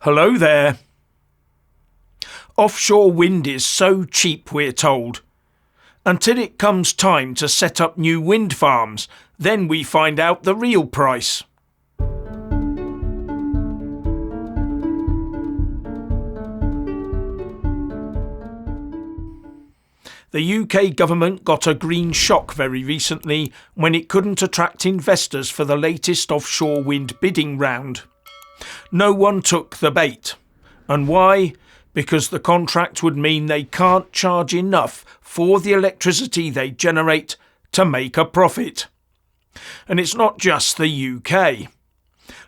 Hello there. Offshore wind is so cheap, we're told. Until it comes time to set up new wind farms, then we find out the real price. The UK government got a green shock very recently when it couldn't attract investors for the latest offshore wind bidding round. No one took the bait. And why? Because the contract would mean they can't charge enough for the electricity they generate to make a profit. And it's not just the UK.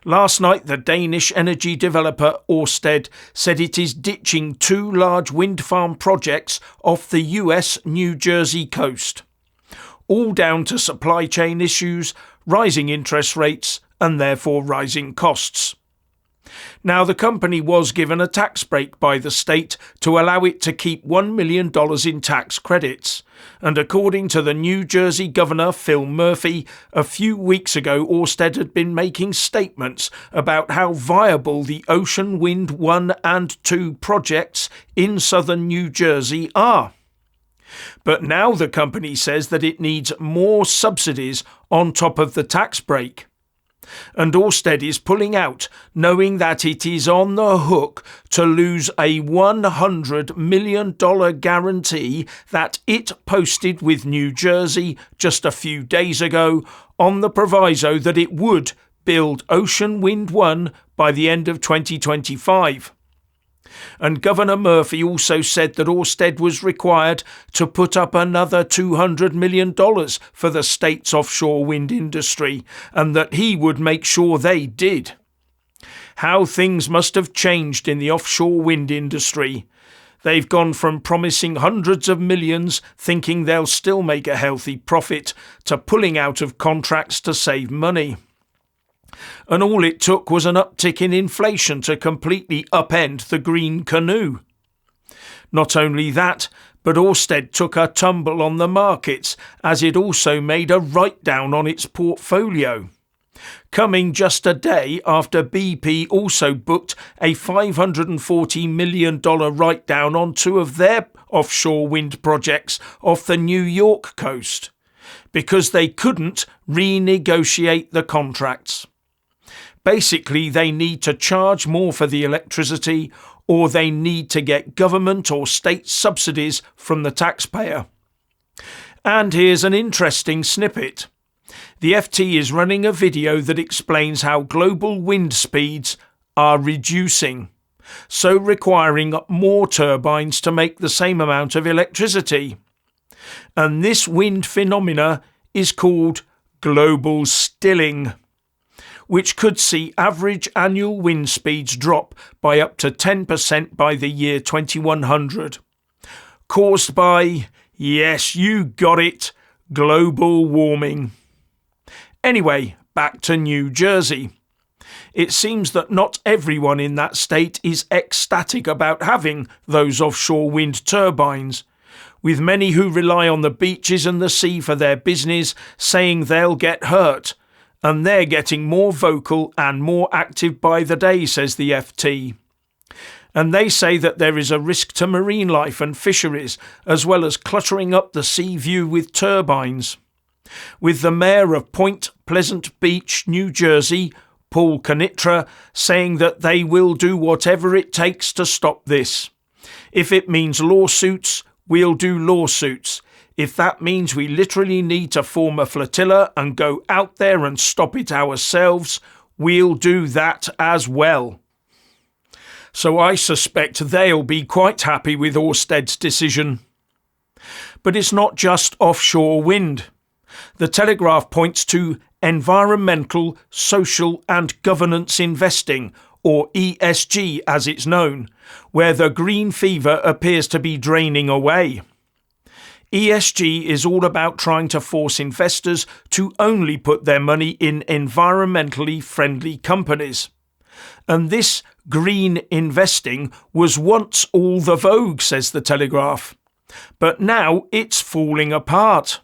Last night, the Danish energy developer Orsted said it is ditching 2 large wind farm projects off the US New Jersey coast. All down to supply chain issues, rising interest rates, and therefore rising costs. Now, the company was given a tax break by the state to allow it to keep $1 million in tax credits. And according to the New Jersey Governor Phil Murphy, a few weeks ago Orsted had been making statements about how viable the Ocean Wind 1 and 2 projects in southern New Jersey are. But now the company says that it needs more subsidies on top of the tax break. And Orsted is pulling out, knowing that it is on the hook to lose a $100 million guarantee that it posted with New Jersey just a few days ago on the proviso that it would build Ocean Wind 1 by the end of 2025. And Governor Murphy also said that Orsted was required to put up another $200 million for the state's offshore wind industry, and that he would make sure they did. How things must have changed in the offshore wind industry. They've gone from promising hundreds of millions, thinking they'll still make a healthy profit, to pulling out of contracts to save money. And all it took was an uptick in inflation to completely upend the green canoe. Not only that, but Orsted took a tumble on the markets as it also made a write-down on its portfolio. Coming just a day after BP also booked a $540 million write-down on 2 of their offshore wind projects off the New York coast, because they couldn't renegotiate the contracts. Basically, they need to charge more for the electricity, or they need to get government or state subsidies from the taxpayer. And here's an interesting snippet. The FT is running a video that explains how global wind speeds are reducing, so requiring more turbines to make the same amount of electricity. And this wind phenomena is called global stilling, which could see average annual wind speeds drop by up to 10% by the year 2100. Caused by, yes, you got it, global warming. Anyway, back to New Jersey. It seems that not everyone in that state is ecstatic about having those offshore wind turbines, with many who rely on the beaches and the sea for their business saying they'll get hurt. And they're getting more vocal and more active by the day, says the FT. And they say that there is a risk to marine life and fisheries, as well as cluttering up the sea view with turbines. With the mayor of Point Pleasant Beach, New Jersey, Paul Kanitra, saying that they will do whatever it takes to stop this. If it means lawsuits, we'll do lawsuits. If that means we literally need to form a flotilla and go out there and stop it ourselves, we'll do that as well. So I suspect they'll be quite happy with Orsted's decision. But it's not just offshore wind. The Telegraph points to environmental, social and governance investing, or ESG as it's known, where the green fever appears to be draining away. ESG is all about trying to force investors to only put their money in environmentally friendly companies. And this green investing was once all the vogue, says the Telegraph. But now it's falling apart.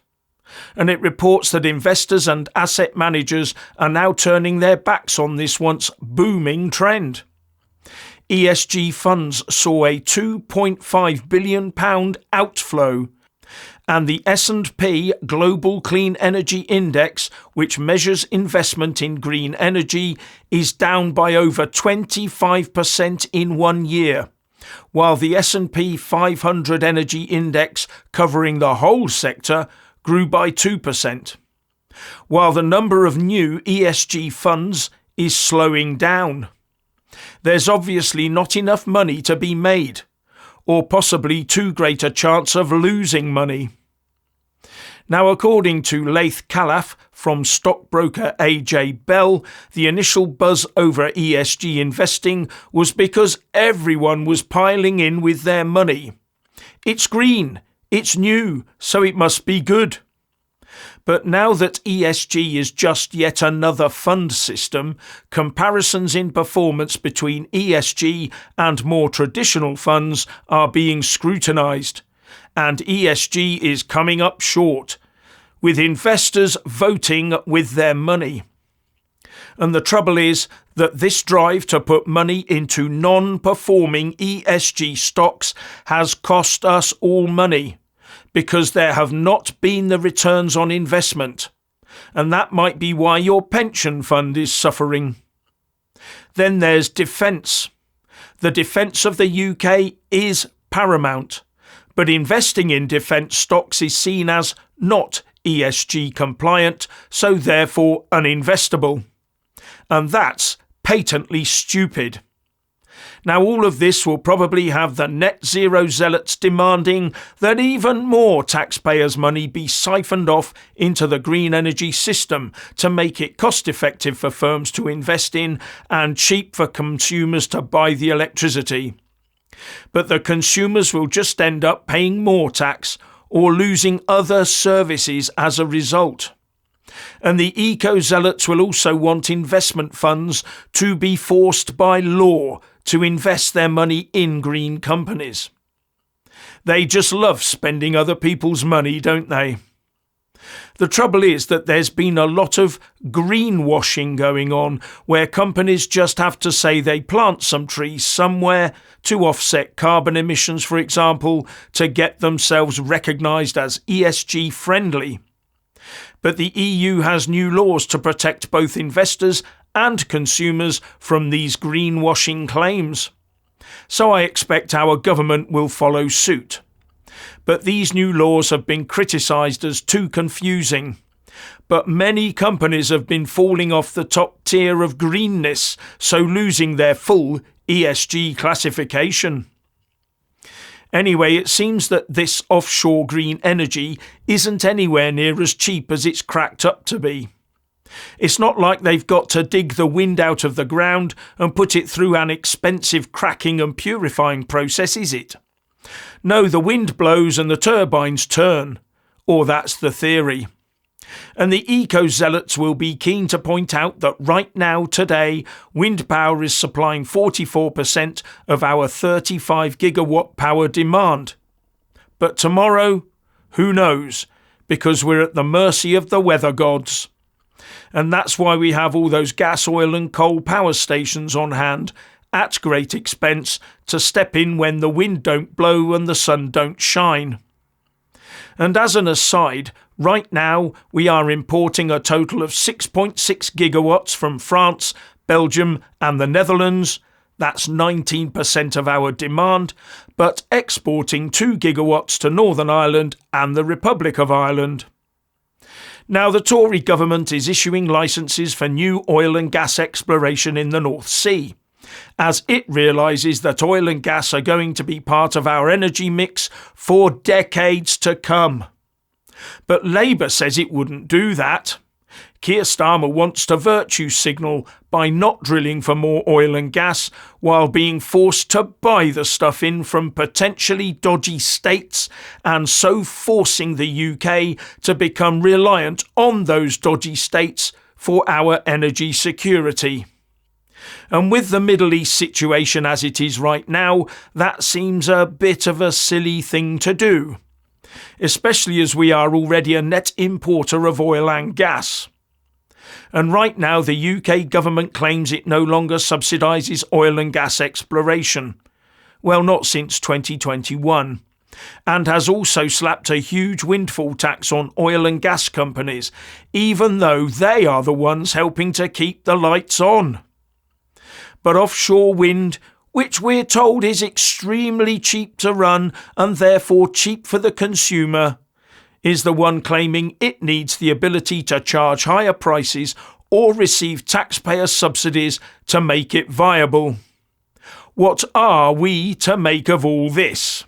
And it reports that investors and asset managers are now turning their backs on this once booming trend. ESG funds saw a £2.5 billion outflow, and the S&P Global Clean Energy Index, which measures investment in green energy, is down by over 25% in 1 year, while the S&P 500 Energy Index, covering the whole sector, grew by 2%, while the number of new ESG funds is slowing down. There's obviously not enough money to be made, or possibly too great a chance of losing money. Now, according to Laith Calaf from stockbroker AJ Bell, the initial buzz over ESG investing was because everyone was piling in with their money. It's green, it's new, so it must be good. But now that ESG is just yet another fund system, comparisons in performance between ESG and more traditional funds are being scrutinised, and ESG is coming up short, with investors voting with their money. And the trouble is that this drive to put money into non-performing ESG stocks has cost us all money, because there have not been the returns on investment, and that might be why your pension fund is suffering. Then there's defence. The defence of the UK is paramount, but investing in defence stocks is seen as not ESG compliant, so therefore uninvestable. And that's patently stupid. Now, all of this will probably have the net zero zealots demanding that even more taxpayers' money be siphoned off into the green energy system to make it cost-effective for firms to invest in and cheap for consumers to buy the electricity. But the consumers will just end up paying more tax or losing other services as a result. And the eco-zealots will also want investment funds to be forced by law to invest their money in green companies. They just love spending other people's money, don't they? The trouble is that there's been a lot of greenwashing going on, where companies just have to say they plant some trees somewhere to offset carbon emissions, for example, to get themselves recognised as ESG friendly. But the EU has new laws to protect both investors and consumers from these greenwashing claims. So I expect our government will follow suit. But these new laws have been criticised as too confusing. But many companies have been falling off the top tier of greenness, so losing their full ESG classification. Anyway, it seems that this offshore green energy isn't anywhere near as cheap as it's cracked up to be. It's not like they've got to dig the wind out of the ground and put it through an expensive cracking and purifying process, is it? No, the wind blows and the turbines turn. Or that's the theory. And the eco-zealots will be keen to point out that right now, today, wind power is supplying 44% of our 35 gigawatt power demand. But tomorrow, who knows, because we're at the mercy of the weather gods. And that's why we have all those gas, oil and coal power stations on hand, at great expense, to step in when the wind don't blow and the sun don't shine. And as an aside, right now we are importing a total of 6.6 gigawatts from France, Belgium and the Netherlands. That's 19% of our demand, but exporting 2 gigawatts to Northern Ireland and the Republic of Ireland. Now, the Tory government is issuing licences for new oil and gas exploration in the North Sea, as it realises that oil and gas are going to be part of our energy mix for decades to come. But Labour says it wouldn't do that. Keir Starmer wants to virtue signal by not drilling for more oil and gas while being forced to buy the stuff in from potentially dodgy states, and so forcing the UK to become reliant on those dodgy states for our energy security. And with the Middle East situation as it is right now, that seems a bit of a silly thing to do, especially as we are already a net importer of oil and gas. And right now the UK government claims it no longer subsidises oil and gas exploration. Well, not since 2021. And has also slapped a huge windfall tax on oil and gas companies, even though they are the ones helping to keep the lights on. But offshore wind, which we're told is extremely cheap to run and therefore cheap for the consumer, is the one claiming it needs the ability to charge higher prices or receive taxpayer subsidies to make it viable. What are we to make of all this?